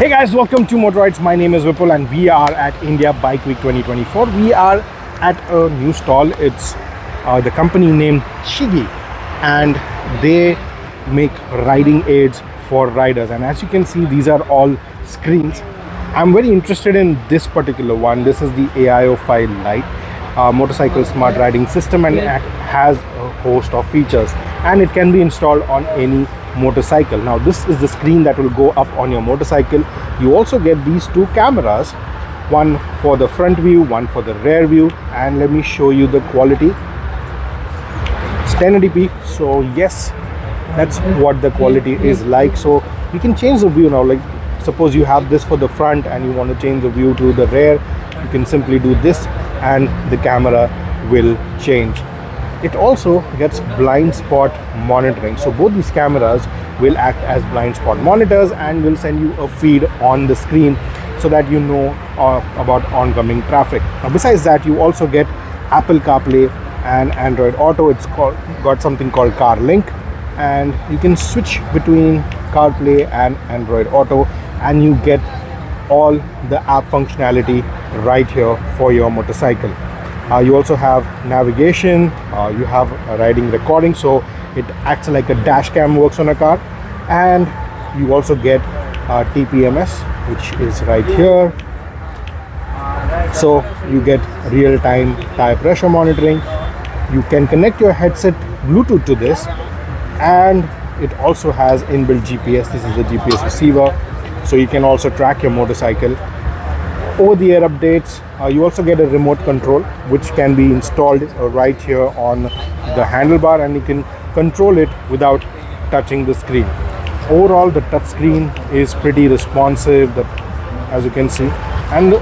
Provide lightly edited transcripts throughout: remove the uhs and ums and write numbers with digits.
Hey guys, welcome to Motoroids. My name is Vipul and we are at India Bike Week 2024. We are at a new stall. It's the company named Chigee, and they make riding aids for riders. And as you can see, these are all screens. I'm very interested in this particular one. This is the AIO5 Lite motorcycle smart riding system, and it has a host of features and it can be installed on any motorcycle. Now this is the screen that will go up on your motorcycle. You also get these two cameras, one for the front view, one for the rear view, and let me show you the quality. It's 1080p, so yes, that's what the quality is like. So you can change the view now. Like suppose you have this for the front and you want to change the view to the rear, you can simply do this and the camera will change. It also gets blind spot monitoring, so both these cameras will act as blind spot monitors and will send you a feed on the screen so that you know about oncoming traffic. Now besides that, you also get Apple CarPlay and Android Auto. It's got something called Car Link, and you can switch between CarPlay and Android Auto and you get all the app functionality right here for your motorcycle. You also have navigation, you have a riding recording, so it acts like a dash cam works on a car, and you also get TPMS, which is right here. So you get real-time tire pressure monitoring. You can connect your headset Bluetooth to this, and it also has inbuilt GPS. This is the GPS receiver, so you can also track your motorcycle. Over-the-air updates. You also get a remote control which can be installed right here on the handlebar, and you can control it without touching the screen. Overall, the touch screen is pretty responsive, as you can see, and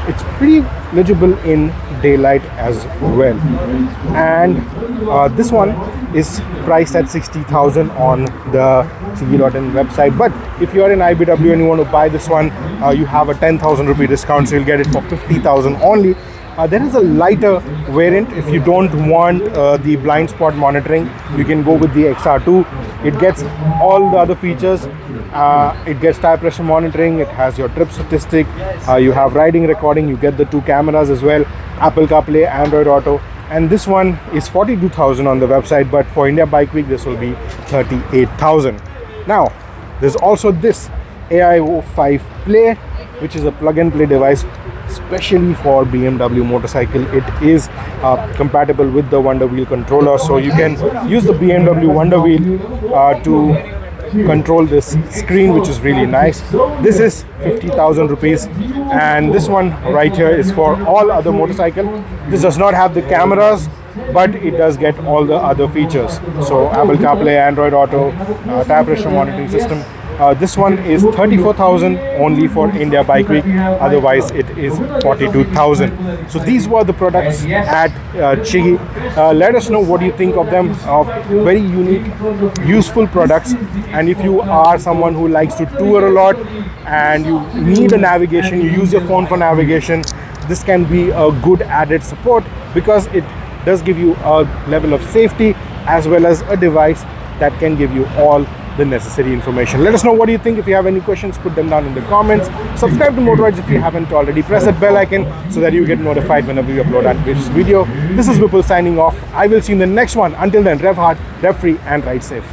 it's pretty legible in daylight as well. And this one is priced at 60,000 on the Chigee.in website, but if you are in IBW and you want to buy this one, you have a 10,000 rupee discount, so you'll get it for 50,000 only. There is a lighter variant. If you don't want the blind spot monitoring, you can go with the XR2. It gets all the other features. It gets tire pressure monitoring, it has your trip statistic, you have riding recording, you get the two cameras as well, Apple CarPlay, Android Auto, and this one is 42,000 on the website, but for India Bike Week this will be 38,000. Now there's also this AIO5 Play, which is a plug-and-play device especially for BMW motorcycle. It is compatible with the Wonder Wheel controller, so you can use the BMW Wonder Wheel to control this screen, which is really nice. This is 50,000 rupees, and this one right here is for all other motorcycle. This does not have the cameras, but it does get all the other features. So Apple CarPlay, Android Auto, tire pressure monitoring system. This one is 34,000 only for India Bike Week, otherwise it is 42,000. So these were the products at Chigee. Let us know what you think of them, of very unique, useful products. And if you are someone who likes to tour a lot and you need a navigation, you use your phone for navigation, this can be a good added support because it does give you a level of safety as well as a device that can give you all the necessary information. Let us know what you think. If you have any questions, put them down in the comments. Subscribe to Motoroids if you haven't already. Press that bell icon so that you get notified whenever we upload this video. This is Vipul signing off. I will see you in the next one. Until then, rev hard, rev free, and ride safe.